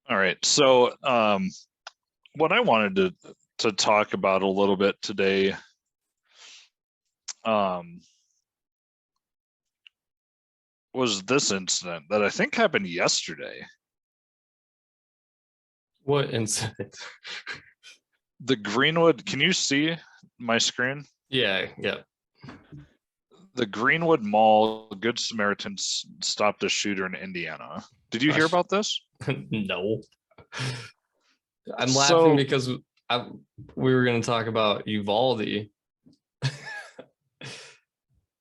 All right. So, what I wanted to talk about a little bit today, um, was this incident that I think happened yesterday. What incident? The Greenwood, can you see my screen? Yeah. The Greenwood Mall Good Samaritans stopped a shooter in Indiana. Did you hear Gosh. about this? No. I'm laughing So, because we were going to talk about Uvalde.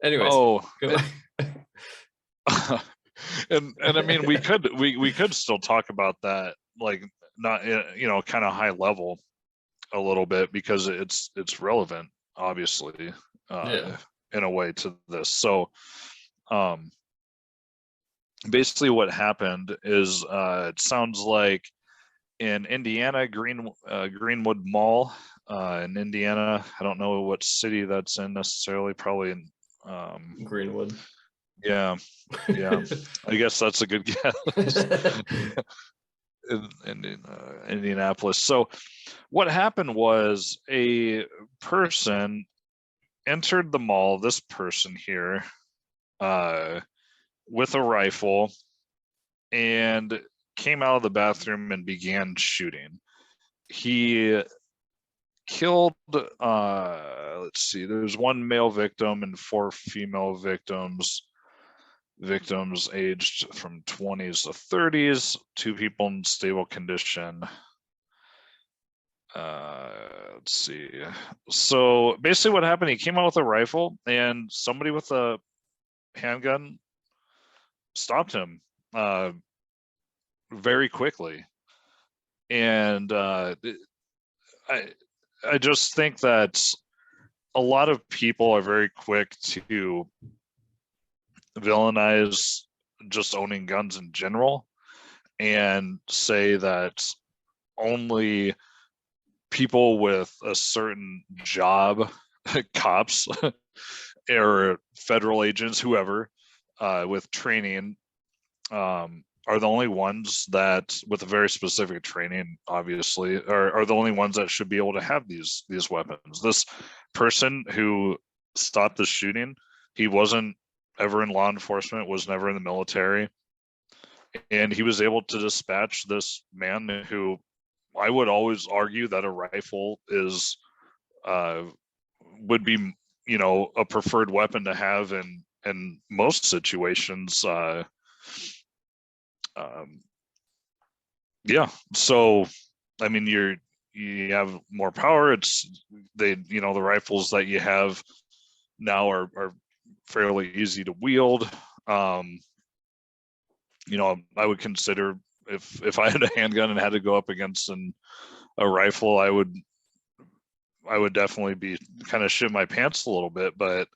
Anyways, oh, go. and I mean we could still talk about that, like, not kind of high level a little bit, because it's relevant, obviously, Yeah. in a way to this. So, basically what happened is, it sounds like in Indiana, Greenwood Mall, in Indiana. I don't know what city that's in necessarily, probably in Greenwood. yeah, I guess that's a good guess. in Indianapolis. So what happened was a person entered the mall, this person here, with a rifle, and came out of the bathroom and began shooting. He killed, let's see, there's one male victim and 4 female victims aged from 20s to 30s, 2 people in stable condition. Let's see. So basically what happened, he came out with a rifle and somebody with a handgun stopped him very quickly. And I just think that a lot of people are very quick to villainize just owning guns in general, and say that only people with a certain job, cops or federal agents, whoever, with training, are the only ones that, with a very specific training, obviously, are the only ones that should be able to have these weapons. This person who stopped the shooting, he wasn't ever in law enforcement, was never in the military, and he was able to dispatch this man who, I would always argue that a rifle is, would be, a preferred weapon to have in most situations. Yeah. So, I mean, you have more power. The rifles that you have now are fairly easy to wield. I would consider, if I had a handgun and had to go up against a rifle, I would definitely be kind of shit my pants a little bit. But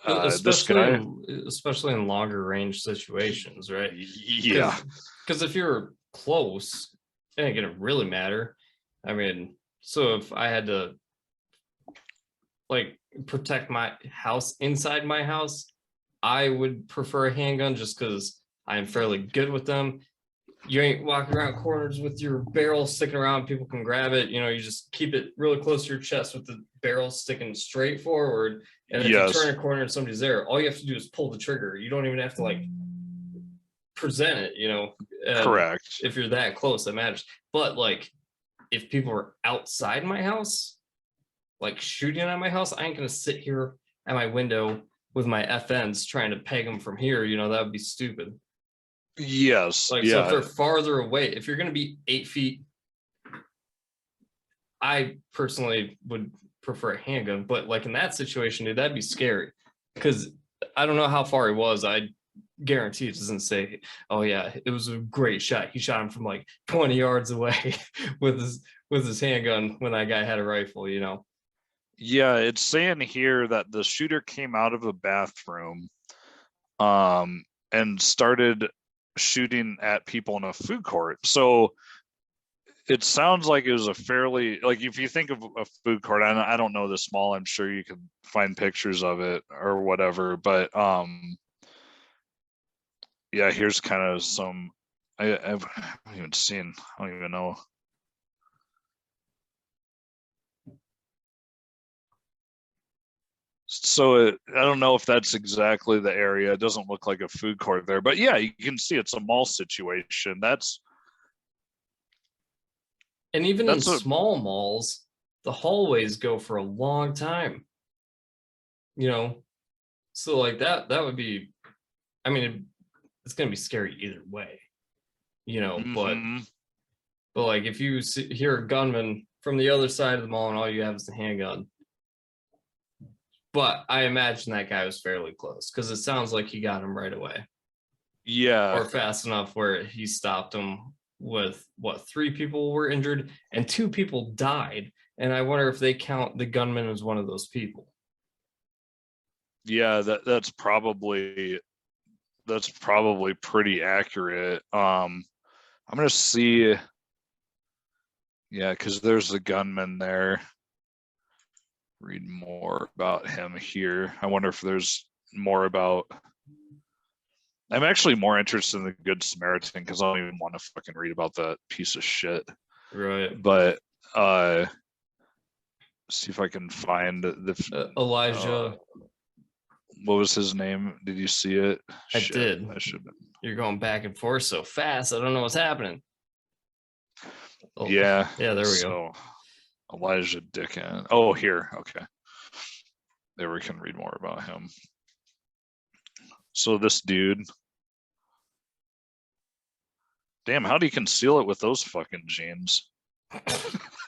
this guy, especially in longer range situations, right? yeah, Because if you're close, it ain't gonna really matter. I mean, so if I had to like protect my house inside my house, I would prefer a handgun just because I am fairly good with them. You ain't walking around corners with your barrel sticking around, people can grab it. You just keep it really close to your chest with the barrel sticking straight forward. And if you turn a corner and somebody's there, all you have to do is pull the trigger. You don't even have to like present it, correct. if you're that close, that matters. But like if people are outside my house, like shooting at my house, I ain't gonna sit here at my window with my FNs trying to peg them from here. That would be stupid. Yes. Like, so if they're farther away, if you're going to be 8 feet, I personally would prefer a handgun. But like in that situation, dude, that'd be scary, because I don't know how far he was. I guarantee it doesn't say, oh yeah, it was a great shot. He shot him from like 20 yards away with his handgun when that guy had a rifle. Yeah, it's saying here that the shooter came out of a bathroom, and started shooting at people in a food court. So it sounds like it was a fairly, like, if you think of a food court, I don't know this mall, I'm sure you can find pictures of it or whatever, but yeah, here's kind of some haven't even seen. I don't even know. So I don't know if that's exactly the area. It doesn't look like a food court there, but yeah, you can see it's a mall situation. And even in That's a small malls, the hallways go for a long time. So like that would be, I mean, it's gonna be scary either way, but mhm. like if you hear a gunman from the other side of the mall and all you have is a handgun, but I imagine that guy was fairly close because it sounds like he got him right away Yeah, or fast enough where he stopped him with what, 3 people were injured and 2 people died. And I wonder if they count the gunman as one of those people. yeah, that's probably pretty accurate. I'm gonna see. Yeah, because there's a gunman there. Read more about him here. I wonder if there's more about. I'm actually more interested in the Good Samaritan because I don't even want to fucking read about that piece of shit. Right. But see if I can find the Elijah. What was his name? Did you see it? I Shit, did. I should. You're going back and forth so fast. I don't know what's happening. Oh, Yeah. Yeah, there we So go. Elijah Dickon. Oh, here. Okay. There we can read more about him. So this dude. Damn, how do you conceal it with those fucking jeans?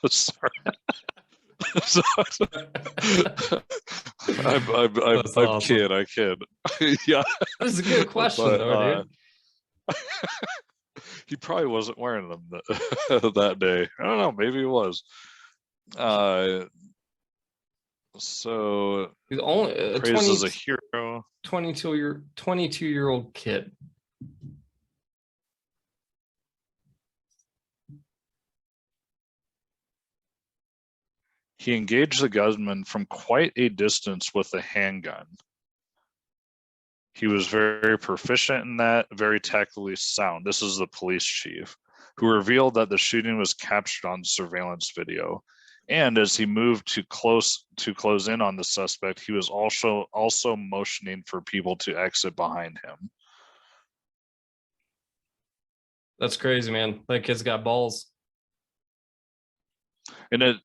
Sorry. I'm awesome. kid. I kid. Yeah. This is a good question, though, dude. He probably wasn't wearing them that day. I don't know. Maybe he was. So He's only a praised as a hero. 22-year-old kid. He engaged the gunman from quite a distance with a handgun. He was very proficient in that, very tactically sound. This is the police chief, who revealed that the shooting was captured on surveillance video. And as he moved to close in on the suspect, he was also motioning for people to exit behind him. That's crazy, man. That kid's got balls. And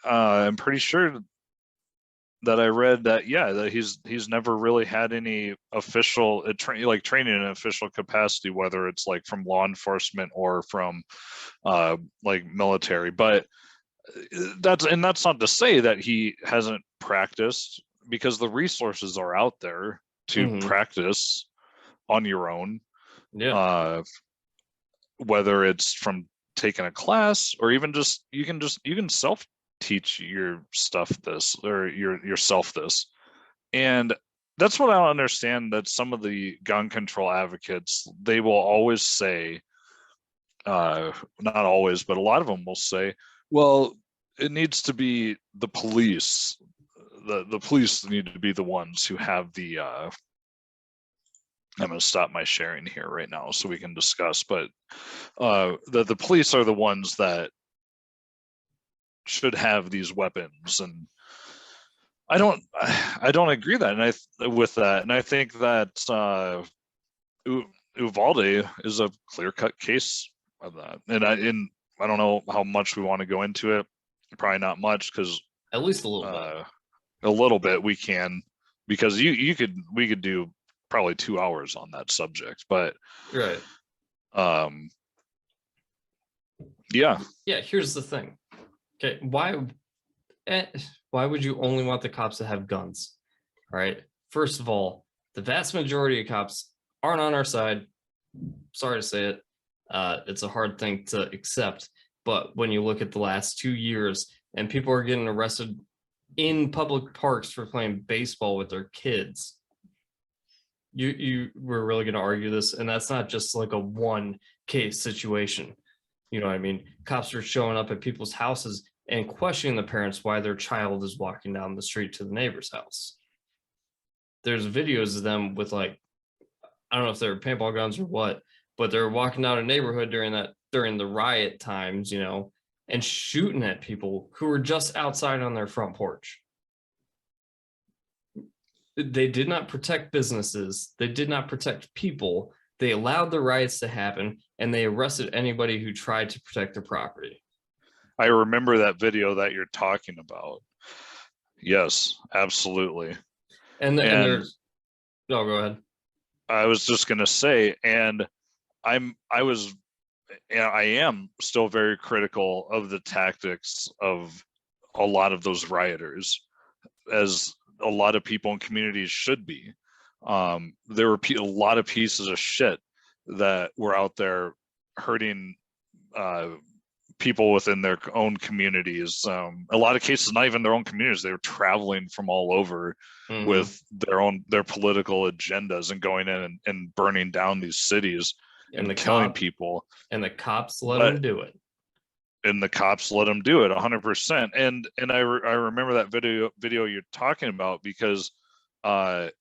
I'm pretty sure that I read that that he's never really had any official training in an official capacity, whether it's like from law enforcement or from like military. But that's not to say that he hasn't practiced, because the resources are out there to practice on your own. Yeah. Whether it's from taking a class or even just you can self teach your stuff this or yourself this. And that's what I don't understand, that some of the gun control advocates, they will always say, not always, but a lot of them will say, well, it needs to be the police. The police need to be the ones who have the I'm going to stop my sharing here right now so we can discuss, but the police are the ones that should have these weapons. And I don't agree with that. And I think that Uvalde is a clear-cut case of that. And I don't know how much we want to go into it. Probably not much, because at least a little bit. A little bit we can, because we could do probably 2 hours on that subject. But right. Yeah. Here's the thing. Okay, why would you only want the cops to have guns? All right. First of all, the vast majority of cops aren't on our side. Sorry to say it. It's a hard thing to accept. But when you look at the last 2 years and people are getting arrested in public parks for playing baseball with their kids, you were really going to argue this? And that's not just like a one case situation. You know what I mean? Cops are showing up at people's houses and questioning the parents why their child is walking down the street to the neighbor's house. There's videos of them with, like, I don't know if they're paintball guns or what, but they're walking out a neighborhood during the riot times, and shooting at people who were just outside on their front porch. They did not protect businesses. They did not protect people. They allowed the riots to happen, and they arrested anybody who tried to protect their property. I remember that video that you're talking about. Yes, absolutely. And there's, oh, go ahead. I was just gonna say, and I am still very critical of the tactics of a lot of those rioters, as a lot of people in communities should be. There were a lot of pieces of shit that were out there hurting people within their own communities. A lot of cases, not even their own communities, they were traveling from all over with their political agendas and going in and burning down these cities and killing people. And the cops let them do it. And the cops let them do it 100%. And I remember that video you're talking about, because there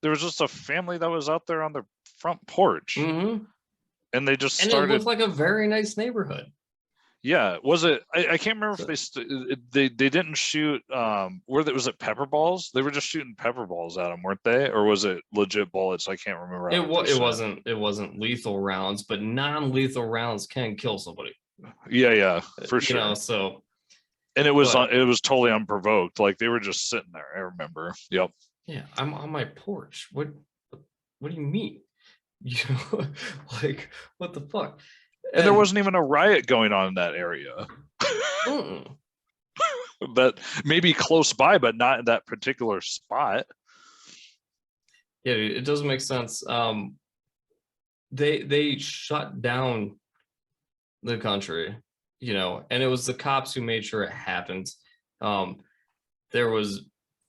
was just a family that was out there on their front porch, and they just started. It looked like a very nice neighborhood. Yeah, was it? I can't remember if they didn't shoot. Was it pepper balls? They were just shooting pepper balls at them, weren't they? Or was it legit bullets? I can't remember. It wasn't lethal rounds, but non-lethal rounds can kill somebody. Yeah, for sure. So, and it was totally unprovoked. Like, they were just sitting there. I remember. Yep. Yeah, I'm on my porch. What do you mean? Like, what the fuck? And there wasn't even a riot going on in that area. But maybe close by, but not in that particular spot. Yeah, it doesn't make sense. They shut down the country, and it was the cops who made sure it happened. There was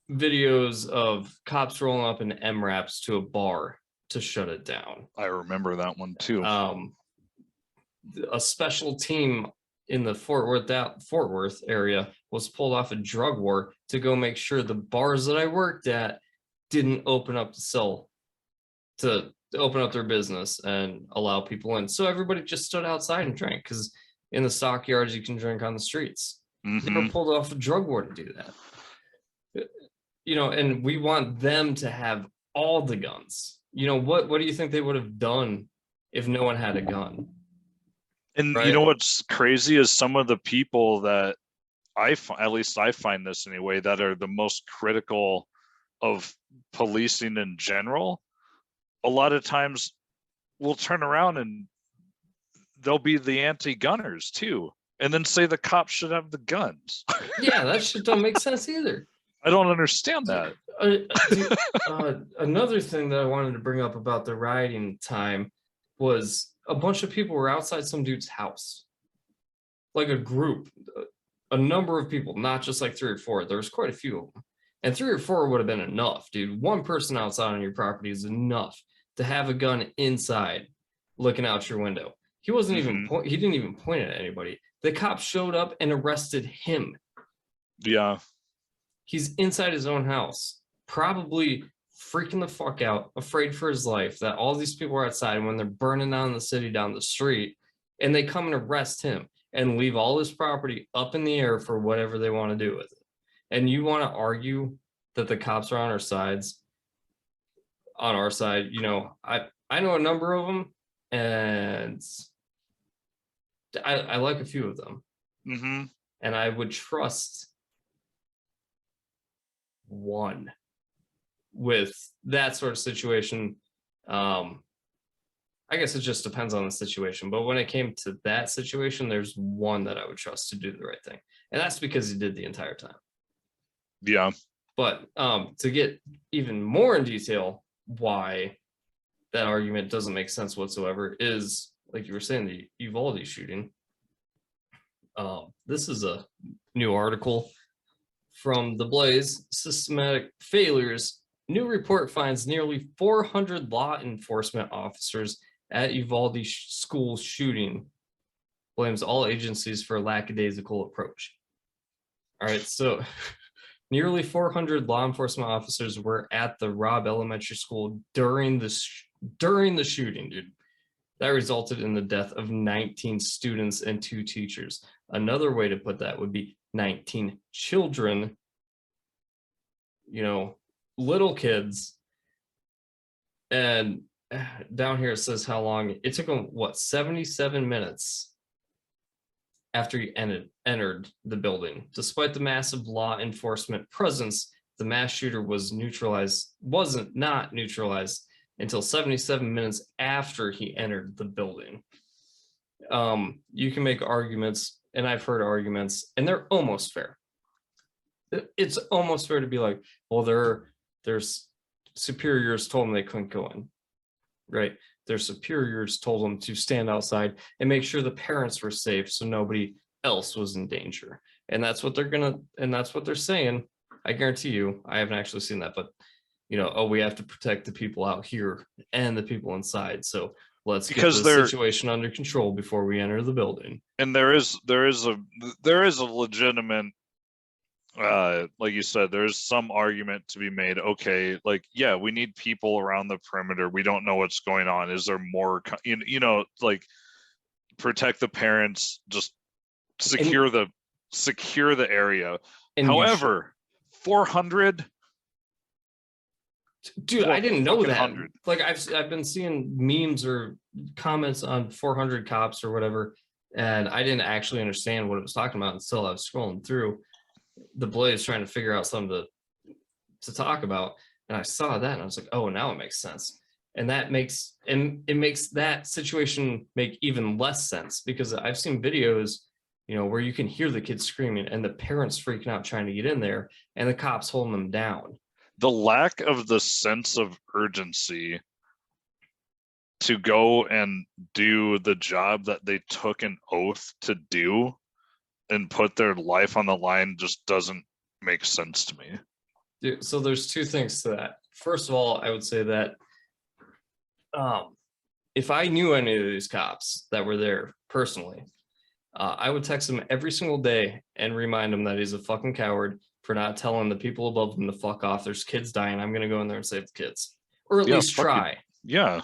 videos of cops rolling up in MRAPs to a bar to shut it down. I remember that one too. A special team in the Fort Worth area was pulled off a drug war to go make sure the bars that I worked at didn't open up to open up their business and allow people in. So everybody just stood outside and drank, because in the stockyards you can drink on the streets. They were pulled off a drug war to do that. And we want them to have all the guns. What do you think they would have done if no one had a gun? And right? You know what's crazy is some of the people that at least I find this anyway, that are the most critical of policing in general, a lot of times will turn around and they'll be the anti-gunners too, and then say the cops should have the guns. Yeah, that shit don't make sense either. I don't understand that. Another thing that I wanted to bring up about the rioting time was a bunch of people were outside some dude's house, like a group, a number of people, not just like 3 or 4. There was quite a few of them, and 3 or 4 would have been enough, dude. One person outside on your property is enough to have a gun inside, looking out your window. He wasn't even he didn't even point it at anybody. The cops showed up and arrested him. Yeah. He's inside his own house, probably freaking the fuck out, afraid for his life that all these people are outside when they're burning down the city down the street, and they come and arrest him and leave all his property up in the air for whatever they want to do with it. And you want to argue that the cops are on our side? I know a number of them, and I like a few of them. And I would trust one with that sort of situation. I guess it just depends on the situation, but when it came to that situation, there's one that I would trust to do the right thing, and that's because he did the entire time. Yeah. But to get even more in detail why that argument doesn't make sense whatsoever is, like you were saying, the Uvalde shooting. This is a new article from The Blaze. Systematic failures. New report finds nearly 400 law enforcement officers at Uvalde school shooting. Blames all agencies for a lackadaisical approach. All right, so nearly 400 law enforcement officers were at the Robb Elementary School during the shooting, dude. That resulted in the death of 19 students and 2 teachers. Another way to put that would be 19 children, little kids. And down here it says how long it took him, 77 minutes after he entered the building. Despite the massive law enforcement presence, the mass shooter wasn't neutralized until 77 minutes after he entered the building. You can make arguments, and I've heard arguments, and they're almost fair. It's almost fair to be like, well, their superiors told them they couldn't go in, right? Their superiors told them to stand outside and make sure the parents were safe so nobody else was in danger. And that's what they're saying. I guarantee you, I haven't actually seen that, but we have to protect the people out here and the people inside. So let's get the situation under control before we enter the building. And there is a legitimate, like you said, there's some argument to be made. Okay, like, yeah, we need people around the perimeter. We don't know what's going on. Is there more, like, protect the parents, just secure the area. However, 400. Dude, I didn't know that. 100. Like, I've been seeing memes or comments on 400 cops or whatever, and I didn't actually understand what it was talking about until I was scrolling through the Blaze trying to figure out something to talk about, and I saw that and I was like, oh, now it makes sense. And it makes that situation make even less sense, because I've seen videos, where you can hear the kids screaming and the parents freaking out trying to get in there and the cops holding them down. The lack of the sense of urgency to go and do the job that they took an oath to do and put their life on the line just doesn't make sense to me. Dude, so there's 2 things to that. First of all, I would say that if I knew any of these cops that were there personally, I would text him every single day and remind him that he's a fucking coward for not telling the people above him to fuck off. There's kids dying. I'm going to go in there and save the kids, or at least try. Yeah.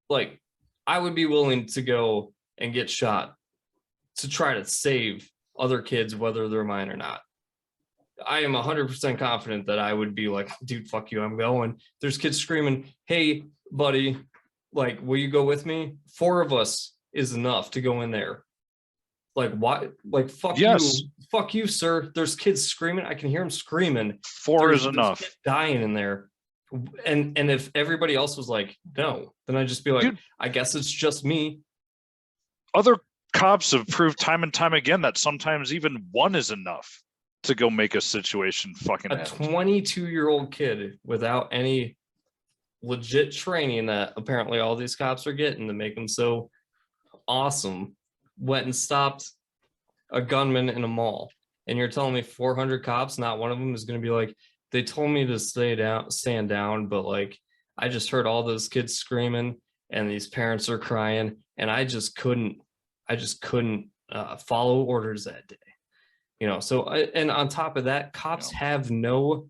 Like, I would be willing to go and get shot to try to save other kids, whether they're mine or not. I am 100% confident that I would be like, dude, fuck you, I'm going. There's kids screaming, hey, buddy, like, will you go with me? 4 of us is enough to go in there. Like, what? Like, fuck you. Fuck you, sir. There's kids screaming. I can hear them screaming. 4 is enough. Kids dying in there. And if everybody else was like, no, then I'd just be like, dude, I guess it's just me. Other cops have proved time and time again that sometimes even 1 is enough to go make a situation fucking end. 22-year-old kid without any legit training that apparently all these cops are getting to make them so awesome went and stopped a gunman in a mall. And you're telling me 400 cops, not one of them is going to be like, they told me to stand down, but like, I just heard all those kids screaming and these parents are crying, and I just couldn't follow orders that day. So and on top of that, cops have no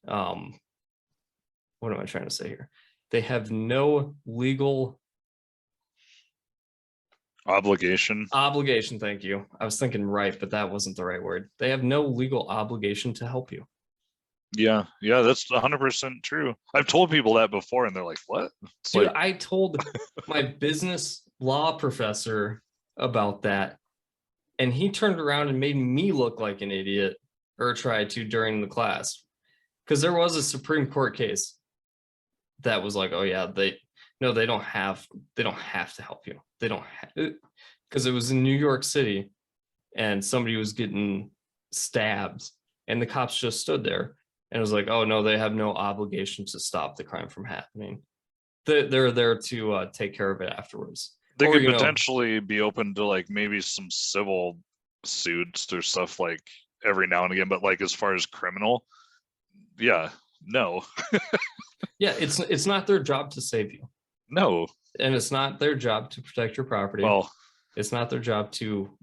what am I trying to say here? They have no legal obligation. Thank you. I was thinking right, but that wasn't the right word. They have no legal obligation to help you. Yeah, that's 100% true. I've told people that before, and they're like, "What?" Dude, I told my business law professor about that, and he turned around and made me look like an idiot, or tried to, during the class, because there was a Supreme Court case that was like, "Oh yeah, they don't have to help you. They don't have," because it was in New York City, and somebody was getting stabbed, and the cops just stood there. And it was like, oh, no, they have no obligation to stop the crime from happening. They're there to take care of it afterwards. They could potentially be open to like maybe some civil suits or stuff like every now and again. But like as far as criminal, yeah, no. Yeah, it's not their job to save you. No. And it's not their job to protect your property. Well, it's not their job to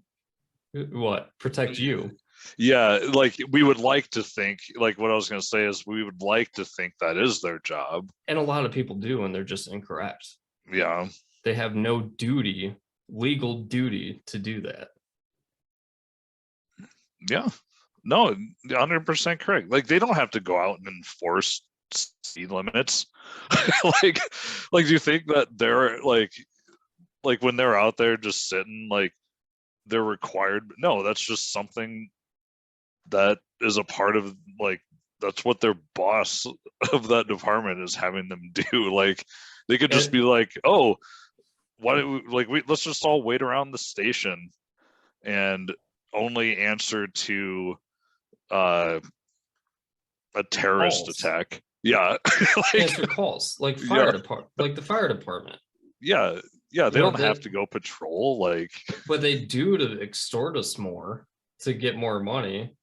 protect you. Yeah, like we would like to think, like what I was going to say is we would like to think that is their job. And a lot of people do, and they're just incorrect. Yeah. They have no duty, legal duty to do that. Yeah. No, 100% correct. Like they don't have to go out and enforce speed limits. like do you think that they're like when they're out there just sitting, like they're required? No, that's just something that is a part of, like, that's what their boss of that department is having them do. Like they could just be like, oh, why don't we, like, let's just all wait around the station and only answer to a terrorist attack. Yeah. Like, answer calls, like fire department, like the fire department. Yeah. They don't have to go patrol, like, but they do to extort us more, to get more money,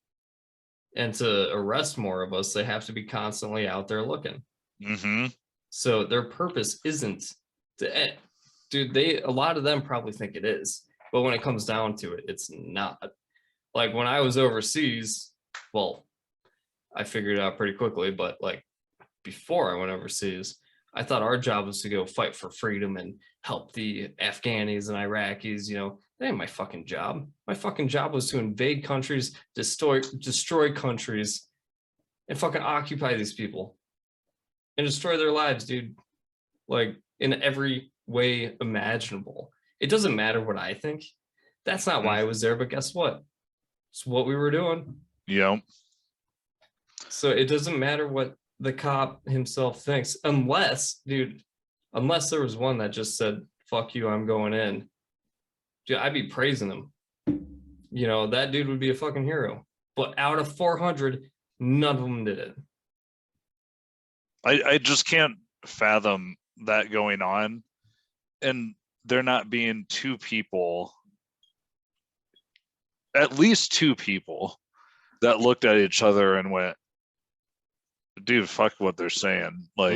and to arrest more of us. They have to be constantly out there looking. Mm-hmm. So their purpose isn't to, dude, a lot of them probably think it is, but when it comes down to it, it's not. Like when I was overseas, well, I figured it out pretty quickly, but like before I went overseas, I thought our job was to go fight for freedom and help the Afghanis and Iraqis. That ain't my fucking job. My fucking job was to invade countries, destroy countries, and fucking occupy these people and destroy their lives, dude. Like in every way imaginable. It doesn't matter what I think. That's not why I was there, but guess what? It's what we were doing. Yeah. So it doesn't matter what the cop himself thinks, unless there was one that just said, fuck you, I'm going in. Dude, I'd be praising him. That dude would be a fucking hero. But out of 400, none of them did it. I just can't fathom that going on, and there not being at least two people that looked at each other and went, dude, fuck what they're saying. Like,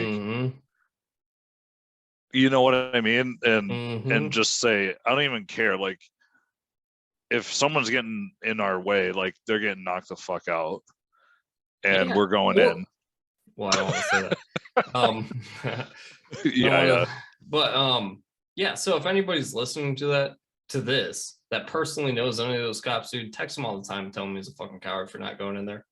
you know what I mean? And just say, I don't even care. Like, if someone's getting in our way, like they're getting knocked the fuck out, and we're going in. Well, I don't want to say that. But so if anybody's listening to this that personally knows any of those cops, dude, text them all the time and tell them he's a fucking coward for not going in there.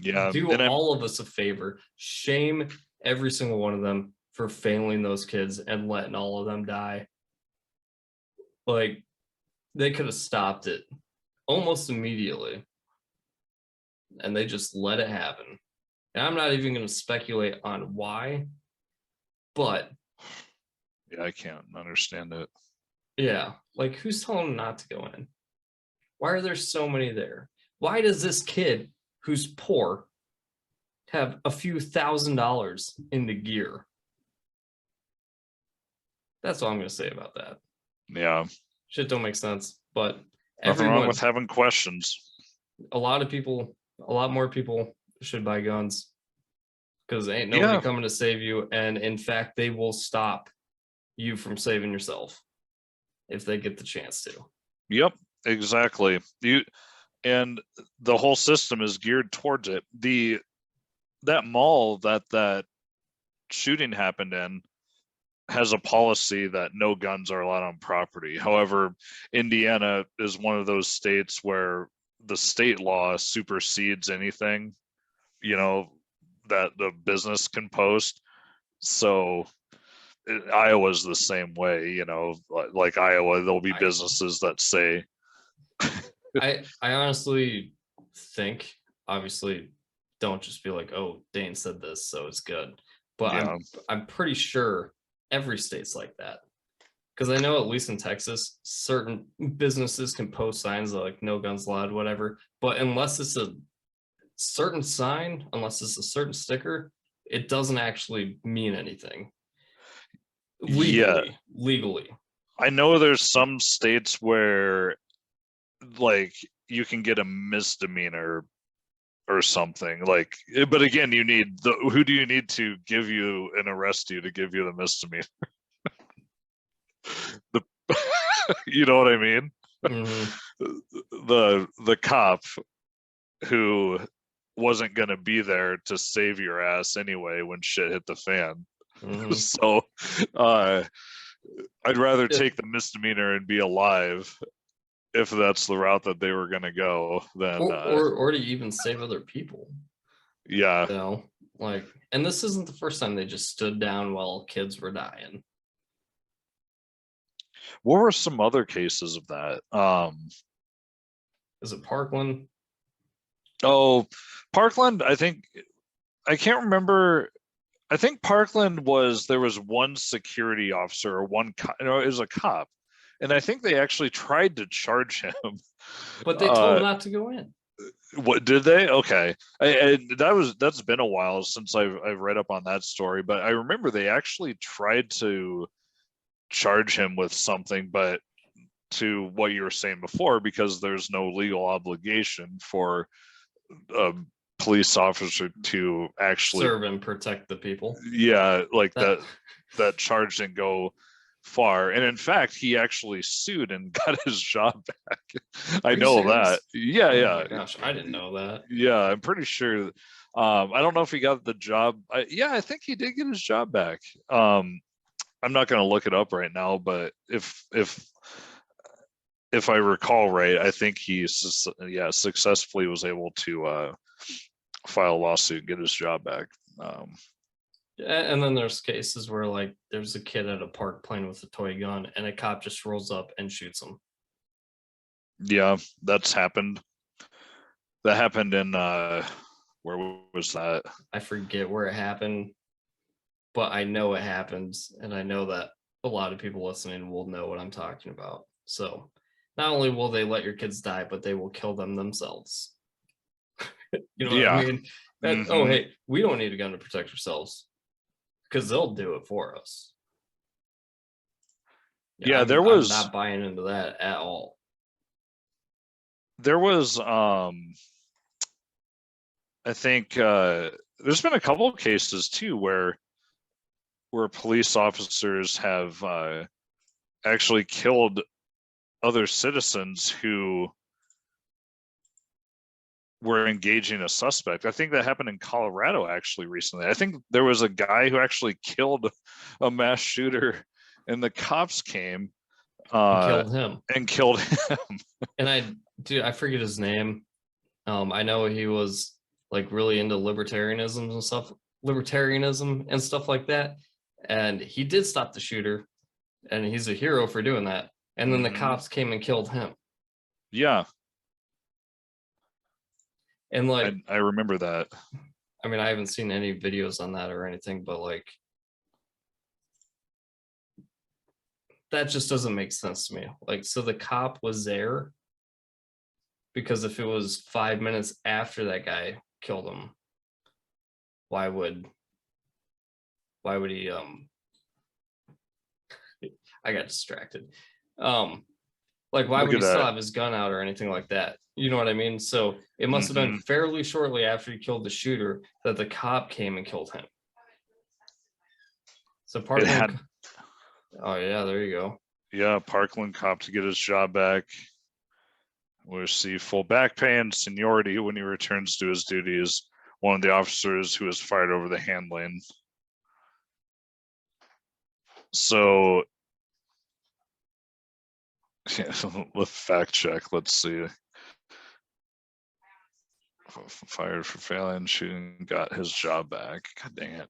Yeah. Do all of us a favor. Shame every single one of them for failing those kids and letting all of them die. Like, they could have stopped it almost immediately. And they just let it happen. And I'm not even going to speculate on why, but yeah, I can't understand it. Yeah, like who's telling them not to go in? Why are there so many there? Why does this kid who's poor have a few $1,000s in the gear? That's all I'm going to say about that. Yeah. Shit don't make sense, but nothing wrong with having questions. A lot more people should buy guns, because ain't nobody coming to save you. And in fact, they will stop you from saving yourself if they get the chance to. Yep, exactly. And the whole system is geared towards it. That mall that shooting happened in has a policy that no guns are allowed on property. However, Indiana is one of those states where the state law supersedes anything, that the business can post. So Iowa's the same way, like Iowa, there'll be businesses that say. I honestly think, obviously, don't just be like, oh, Dane said this, so it's good. But I'm pretty sure every state's like that. Because I know at least in Texas, certain businesses can post signs like no guns allowed, whatever. But unless it's a certain sign, unless it's a certain sticker, it doesn't actually mean anything. Legally. I know there's some states where like you can get a misdemeanor or something, like, but again, you need who do you need to give you and arrest you to give you the misdemeanor? You know what I mean? The cop who wasn't going to be there to save your ass anyway when shit hit the fan. So I'd rather take the misdemeanor and be alive if that's the route that they were going to go than or to even save other people. Yeah. You know, like, and this isn't the first time they just stood down while kids were dying. What were some other cases of that? Is it Parkland? Oh, Parkland, I can't remember. I think Parkland there was one security officer or one, it was a cop. And I think they actually tried to charge him. But they told him not to go in. What did they? Okay, that's been a while since I've read up on that story, but I remember they actually tried to charge him with something, but to what you were saying before, because there's no legal obligation for a police officer to actually serve and protect the people. Yeah, like that charge didn't go far, and in fact he actually sued and got his job back. I know that. Yeah. Oh my gosh, I didn't know that. Yeah, I'm pretty sure. I don't know if he got the job. Yeah, I think he did get his job back. I'm not going to look it up right now, but if I recall right, I think he successfully was able to file a lawsuit and get his job back. And then there's cases where, like, there's a kid at a park playing with a toy gun and a cop just rolls up and shoots him. Yeah, that's happened. That happened in where was that? I forget where it happened, but I know it happens, and I know that a lot of people listening will know what I'm talking about. So not only will they let your kids die, but they will kill them themselves. You know what I mean? Oh, hey, we don't need a gun to protect ourselves, because they'll do it for us. Yeah, I'm not buying into that at all. There was I think there's been a couple of cases too where police officers have actually killed other citizens who were engaging a suspect. I think that happened in Colorado actually recently. I think there was a guy who actually killed a mass shooter, and the cops came and killed him. And I forget his name. I know he was like really into libertarianism and stuff like that. And he did stop the shooter, and he's a hero for doing that. And then the cops came and killed him. Yeah. And like, I remember that. I mean, I haven't seen any videos on that or anything, but like, that just doesn't make sense to me. Like, so the cop was there because if it was 5 minutes after that guy killed him, why would he I got distracted. Like, why would he still have his gun out or anything like that? You know what I mean? So it must have been fairly shortly after he killed the shooter that the cop came and killed him. So Parkland. Oh yeah, there you go. Yeah, Parkland cop to get his job back. Will receive full back pay and seniority when he returns to his duties. One of the officers who was fired over the handling. So, yeah, let's fact check. Let's see. Fired for failing shooting, got his job back. God dang it.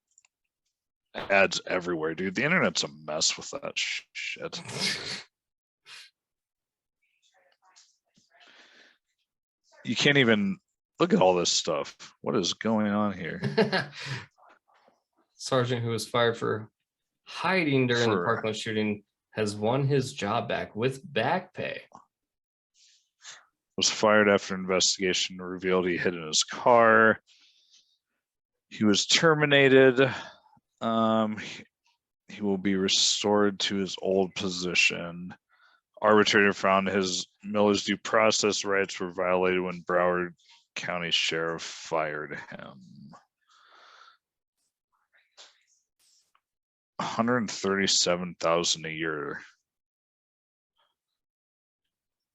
Ads everywhere, dude. The internet's a mess with that shit. You can't even look at all this stuff. What is going on here? Sergeant who was fired for hiding during the Parkland shooting has won his job back with back pay. Was fired after investigation revealed he hid in his car. He was terminated. He will be restored to his old position. Arbitrator found his Miller's due process rights were violated when Broward County Sheriff fired him. $137,000 a year.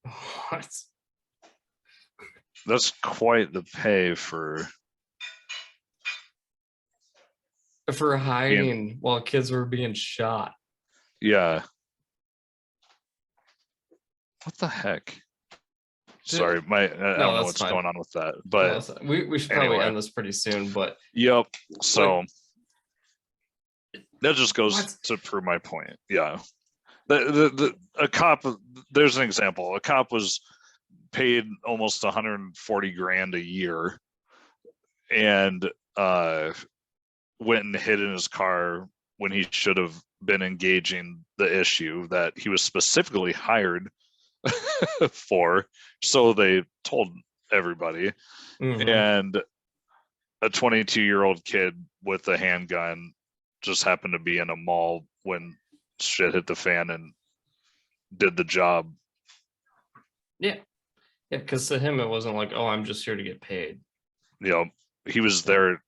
What? That's quite the pay for hiding while kids were being shot. Yeah. What the heck? Did- Sorry, I don't No, know that's what's fine. going on with that, No, but we should probably anyway. end this pretty soon, but Yep. So like, that just goes what? to prove my point. Yeah. A cop, there's an example. A cop was paid almost 140 grand a year and went and hid in his car when he should have been engaging the issue that he was specifically hired for. So they told everybody. Mhm. And a 22-year-old kid with a handgun just happened to be in a mall when shit hit the fan and did the job. Yeah, because to him it wasn't like, oh, I'm just here to get paid. You know, he was there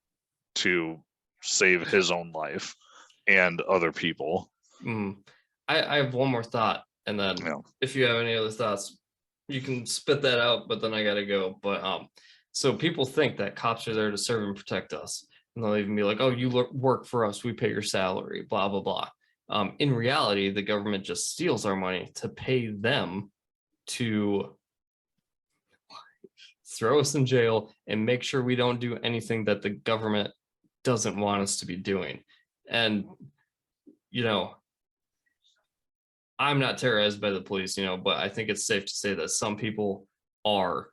to save his own life and other people. I have one more thought, and then You know, if you have any other thoughts, you can spit that out. But then I gotta go. But so people think that cops are there to serve and protect us, and they'll even be like, "Oh, you work for us, we pay your salary," blah blah blah. In reality, the government just steals our money to pay them to throw us in jail and make sure we don't do anything that the government doesn't want us to be doing. And you know, I'm not terrorized by the police, but I think it's safe to say that some people are.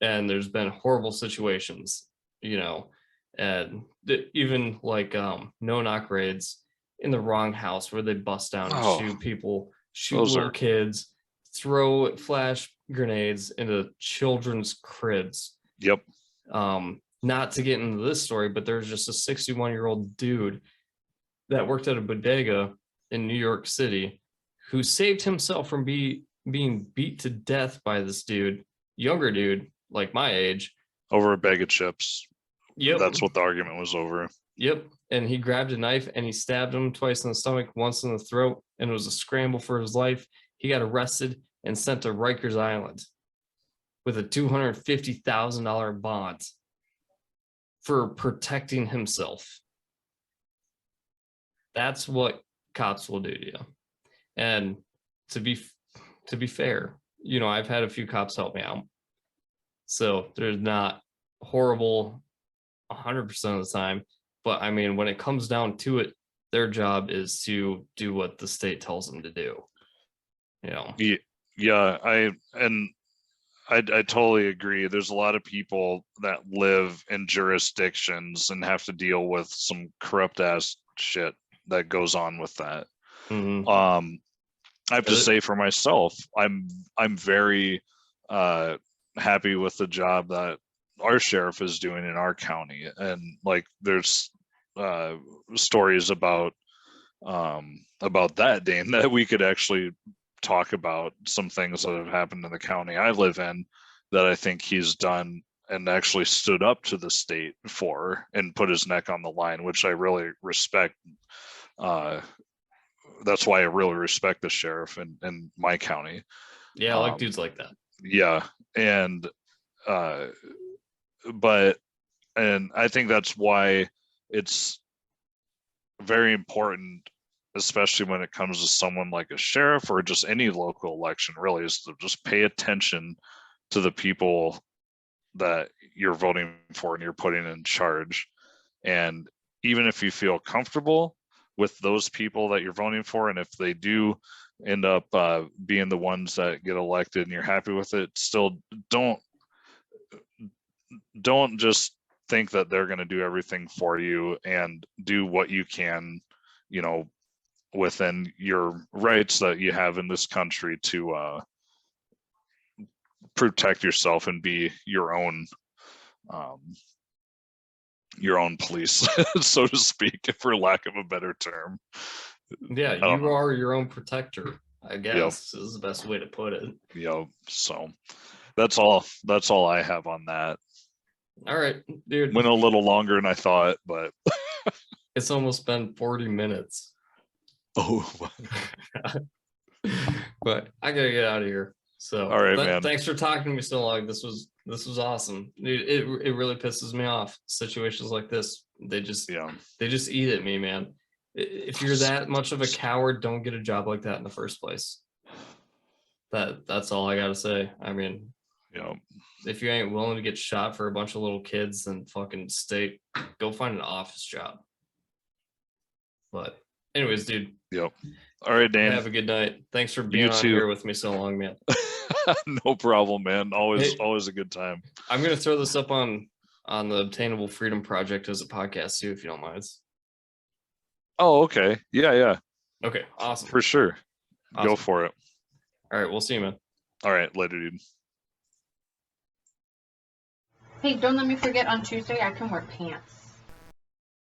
And there's been horrible situations, and even like no-knock raids in the wrong house where they bust down and shoot people, shoot little kids, throw flash grenades into children's cribs. Yep. Not to get into this story, but there's just a 61-year-old dude that worked at a bodega in New York City who saved himself from being beat to death by this dude, younger dude, like my age. Over a bag of chips. Yep. That's what the argument was over. Yep. And he grabbed a knife and he stabbed him twice in the stomach, once in the throat, and it was a scramble for his life. He got arrested and sent to Rikers Island with a $250,000 bond for protecting himself. That's what cops will do to you. And to be fair, I've had a few cops help me out. So there's not horrible 100% of the time. But I mean, when it comes down to it, their job is to do what the state tells them to do. Yeah, I totally agree. There's a lot of people that live in jurisdictions and have to deal with some corrupt ass shit that goes on with that. Mm-hmm. I have to say for myself, I'm very happy with the job that our sheriff is doing in our county, and like there's stories about that, Dane, that we could actually talk about some things that have happened in the county I live in that I think he's done and actually stood up to the state for and put his neck on the line, which I really respect. That's why I really respect the sheriff in my county. Yeah, I like dudes like that. Yeah. And but I think that's why it's very important, especially when it comes to someone like a sheriff or just any local election, really, is to just pay attention to the people that you're voting for and you're putting in charge. And even if you feel comfortable with those people that you're voting for, and if they do end up being the ones that get elected and you're happy with it, still don't just think that they're going to do everything for you, and do what you can, within your rights that you have in this country to protect yourself and be your own police, so to speak, for lack of a better term. Yeah, you are your own protector, I guess. Yep. Is the best way to put it. Yep. So that's all I have on that. All right, dude. Went a little longer than I thought, but it's almost been 40 minutes. Oh. But I gotta get out of here. So all right, man. Thanks for talking to me so long. This was awesome. It really pisses me off. Situations like this, they just eat at me, man. If you're that much of a coward, don't get a job like that in the first place. That's all I gotta say. I mean, You know, if you ain't willing to get shot for a bunch of little kids, then fucking go find an office job. But anyways, dude, yep. All right, Dan. have a good night. Thanks for You being on too. here with me so long, man. No problem, man. Always Hey. always a good time. I'm gonna throw this up on the Obtainable Freedom Project as a podcast too, if you don't mind. Oh, okay. Yeah. Okay, awesome. For sure. Awesome. Go for it. All right, we'll see you, man. All right, later, dude. Hey, don't let me forget on Tuesday I can wear pants.